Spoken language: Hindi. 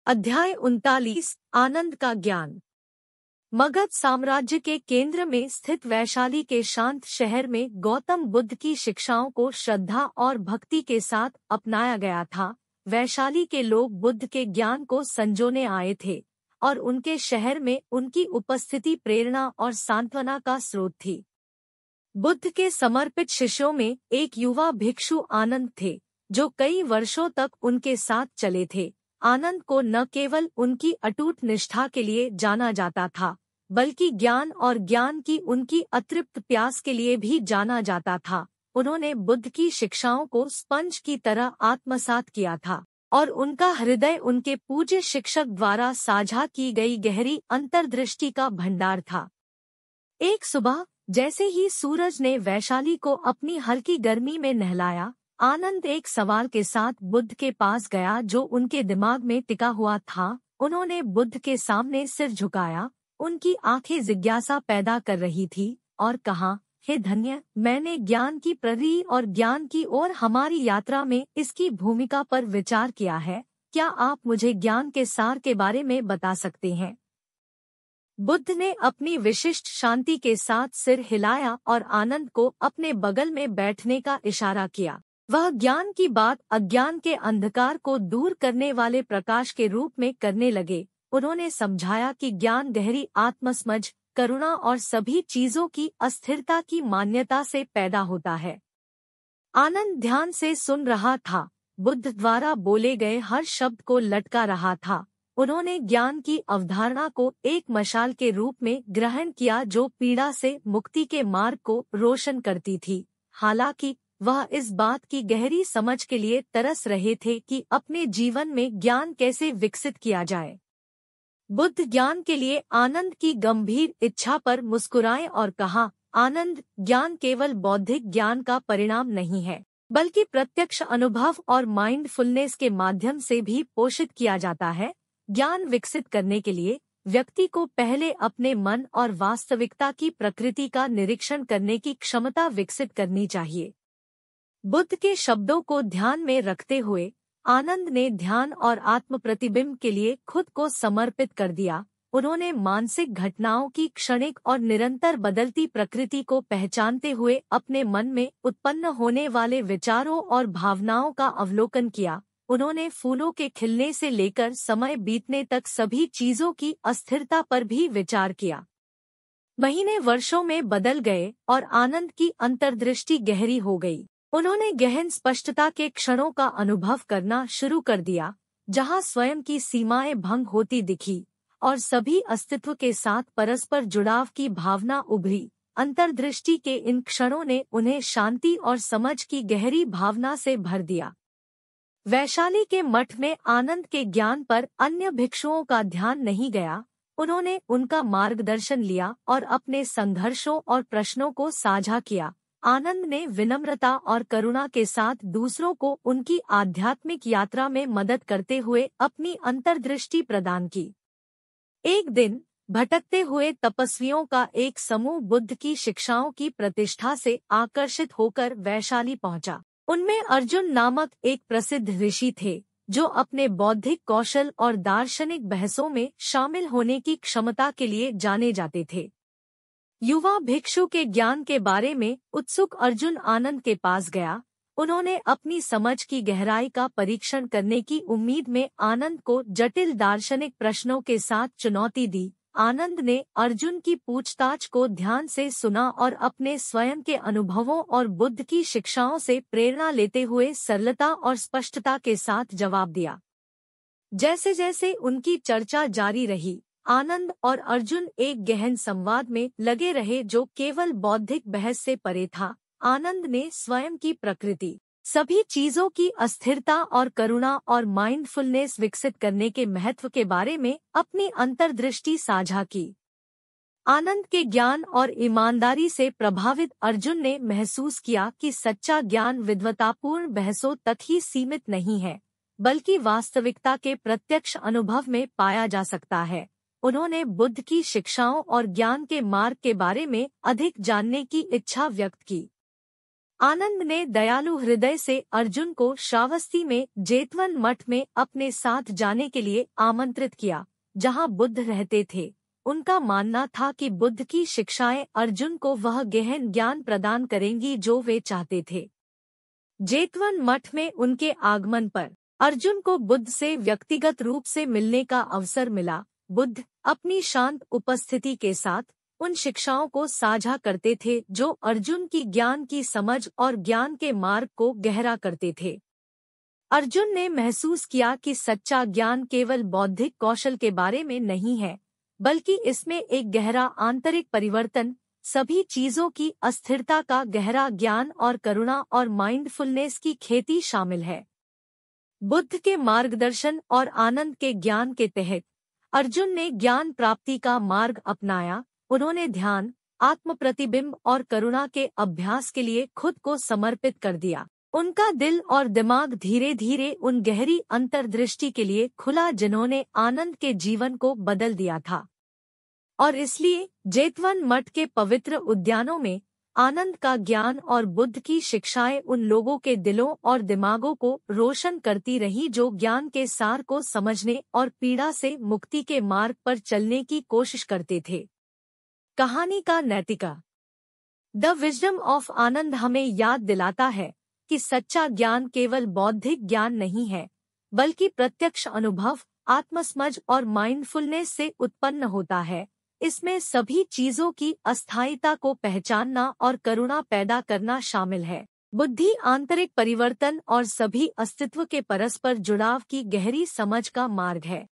अध्याय 39 आनंद का ज्ञान। मगध साम्राज्य के केंद्र में स्थित वैशाली के शांत शहर में गौतम बुद्ध की शिक्षाओं को श्रद्धा और भक्ति के साथ अपनाया गया था। वैशाली के लोग बुद्ध के ज्ञान को संजोने आए थे और उनके शहर में उनकी उपस्थिति प्रेरणा और सांत्वना का स्रोत थी। बुद्ध के समर्पित शिष्यों में एक युवा भिक्षु आनंद थे, जो कई वर्षों तक उनके साथ चले थे। आनंद को न केवल उनकी अटूट निष्ठा के लिए जाना जाता था, बल्कि ज्ञान और ज्ञान की उनकी अतृप्त प्यास के लिए भी जाना जाता था। उन्होंने बुद्ध की शिक्षाओं को स्पंज की तरह आत्मसात किया था और उनका हृदय उनके पूज्य शिक्षक द्वारा साझा की गई गहरी अंतर्दृष्टि का भंडार था। एक सुबह जैसे ही सूरज ने वैशाली को अपनी हल्की गर्मी में नहलाया, आनंद एक सवाल के साथ बुद्ध के पास गया जो उनके दिमाग में टिका हुआ था। उन्होंने बुद्ध के सामने सिर झुकाया, उनकी आंखें जिज्ञासा पैदा कर रही थी और कहा, हे धन्य, मैंने ज्ञान की प्ररी और ज्ञान की ओर हमारी यात्रा में इसकी भूमिका पर विचार किया है। क्या आप मुझे ज्ञान के सार के बारे में बता सकते हैं? बुद्ध ने अपनी विशिष्ट शांति के साथ सिर हिलाया और आनंद को अपने बगल में बैठने का इशारा किया। वह ज्ञान की बात अज्ञान के अंधकार को दूर करने वाले प्रकाश के रूप में करने लगे। उन्होंने समझाया कि ज्ञान गहरी आत्मसमझ, करुणा और सभी चीजों की अस्थिरता की मान्यता से पैदा होता है। आनंद ध्यान से सुन रहा था, बुद्ध द्वारा बोले गए हर शब्द को लटका रहा था। उन्होंने ज्ञान की अवधारणा को एक मशाल के रूप में ग्रहण किया जो पीड़ा से मुक्ति के मार्ग को रोशन करती थी। हालांकि वह इस बात की गहरी समझ के लिए तरस रहे थे कि अपने जीवन में ज्ञान कैसे विकसित किया जाए। बुद्ध ज्ञान के लिए आनंद की गंभीर इच्छा पर मुस्कुराए और कहा, आनंद, ज्ञान केवल बौद्धिक ज्ञान का परिणाम नहीं है, बल्कि प्रत्यक्ष अनुभव और माइंडफुलनेस के माध्यम से भी पोषित किया जाता है। ज्ञान विकसित करने के लिए व्यक्ति को पहले अपने मन और वास्तविकता की प्रकृति का निरीक्षण करने की क्षमता विकसित करनी चाहिए। बुद्ध के शब्दों को ध्यान में रखते हुए आनंद ने ध्यान और आत्म प्रतिबिंब के लिए खुद को समर्पित कर दिया। उन्होंने मानसिक घटनाओं की क्षणिक और निरंतर बदलती प्रकृति को पहचानते हुए अपने मन में उत्पन्न होने वाले विचारों और भावनाओं का अवलोकन किया। उन्होंने फूलों के खिलने से लेकर समय बीतने तक सभी चीजों की अस्थिरता पर भी विचार किया। महीने वर्षों में बदल गए और आनंद की अंतर्दृष्टि गहरी हो गई। उन्होंने गहन स्पष्टता के क्षणों का अनुभव करना शुरू कर दिया, जहां स्वयं की सीमाएं भंग होती दिखी और सभी अस्तित्व के साथ परस्पर जुड़ाव की भावना उभरी। अंतर्दृष्टि के इन क्षणों ने उन्हें शांति और समझ की गहरी भावना से भर दिया। वैशाली के मठ में आनंद के ज्ञान पर अन्य भिक्षुओं का ध्यान नहीं गया। उन्होंने उनका मार्गदर्शन लिया और अपने संघर्षों और प्रश्नों को साझा किया। आनंद ने विनम्रता और करुणा के साथ दूसरों को उनकी आध्यात्मिक यात्रा में मदद करते हुए अपनी अंतर्दृष्टि प्रदान की। एक दिन भटकते हुए तपस्वियों का एक समूह बुद्ध की शिक्षाओं की प्रतिष्ठा से आकर्षित होकर वैशाली पहुंचा। उनमें अर्जुन नामक एक प्रसिद्ध ऋषि थे, जो अपने बौद्धिक कौशल और दार्शनिक बहसों में शामिल होने की क्षमता के लिए जाने जाते थे। युवा भिक्षु के ज्ञान के बारे में उत्सुक अर्जुन आनंद के पास गया। उन्होंने अपनी समझ की गहराई का परीक्षण करने की उम्मीद में आनंद को जटिल दार्शनिक प्रश्नों के साथ चुनौती दी। आनंद ने अर्जुन की पूछताछ को ध्यान से सुना और अपने स्वयं के अनुभवों और बुद्ध की शिक्षाओं से प्रेरणा लेते हुए सरलता और स्पष्टता के साथ जवाब दिया। जैसे जैसे उनकी चर्चा जारी रही, आनंद और अर्जुन एक गहन संवाद में लगे रहे जो केवल बौद्धिक बहस से परे था। आनंद ने स्वयं की प्रकृति, सभी चीजों की अस्थिरता और करुणा और माइंडफुलनेस विकसित करने के महत्व के बारे में अपनी अंतर्दृष्टि साझा की। आनंद के ज्ञान और ईमानदारी से प्रभावित अर्जुन ने महसूस किया कि सच्चा ज्ञान विद्वतापूर्ण बहसों तक ही सीमित नहीं है, बल्कि वास्तविकता के प्रत्यक्ष अनुभव में पाया जा सकता है। उन्होंने बुद्ध की शिक्षाओं और ज्ञान के मार्ग के बारे में अधिक जानने की इच्छा व्यक्त की। आनंद ने दयालु हृदय से अर्जुन को श्रावस्ती में जेतवन मठ में अपने साथ जाने के लिए आमंत्रित किया, जहां बुद्ध रहते थे। उनका मानना था कि बुद्ध की शिक्षाएं अर्जुन को वह गहन ज्ञान प्रदान करेंगी जो वे चाहते थे। जेतवन मठ में उनके आगमन पर अर्जुन को बुद्ध से व्यक्तिगत रूप से मिलने का अवसर मिला। बुद्ध अपनी शांत उपस्थिति के साथ उन शिक्षाओं को साझा करते थे जो अर्जुन की ज्ञान की समझ और ज्ञान के मार्ग को गहरा करते थे। अर्जुन ने महसूस किया कि सच्चा ज्ञान केवल बौद्धिक कौशल के बारे में नहीं है, बल्कि इसमें एक गहरा आंतरिक परिवर्तन, सभी चीजों की अस्थिरता का गहरा ज्ञान और करुणा और माइंडफुलनेस की खेती शामिल है। बुद्ध के मार्गदर्शन और आनंद के ज्ञान के तहत अर्जुन ने ज्ञान प्राप्ति का मार्ग अपनाया। उन्होंने ध्यान, आत्म प्रतिबिंब और करुणा के अभ्यास के लिए खुद को समर्पित कर दिया। उनका दिल और दिमाग धीरे धीरे उन गहरी अंतर्दृष्टि के लिए खुला जिन्होंने आनंद के जीवन को बदल दिया था। और इसलिए जेतवन मठ के पवित्र उद्यानों में आनंद का ज्ञान और बुद्ध की शिक्षाएं उन लोगों के दिलों और दिमागों को रोशन करती रही जो ज्ञान के सार को समझने और पीड़ा से मुक्ति के मार्ग पर चलने की कोशिश करते थे। कहानी का नैतिका। द विजडम ऑफ आनंद हमें याद दिलाता है कि सच्चा ज्ञान केवल बौद्धिक ज्ञान नहीं है, बल्कि प्रत्यक्ष अनुभव, आत्मसमझ और माइंडफुलनेस से उत्पन्न होता है। इसमें सभी चीजों की अस्थायीता को पहचानना और करुणा पैदा करना शामिल है। बुद्धि आंतरिक परिवर्तन और सभी अस्तित्व के परस्पर जुड़ाव की गहरी समझ का मार्ग है।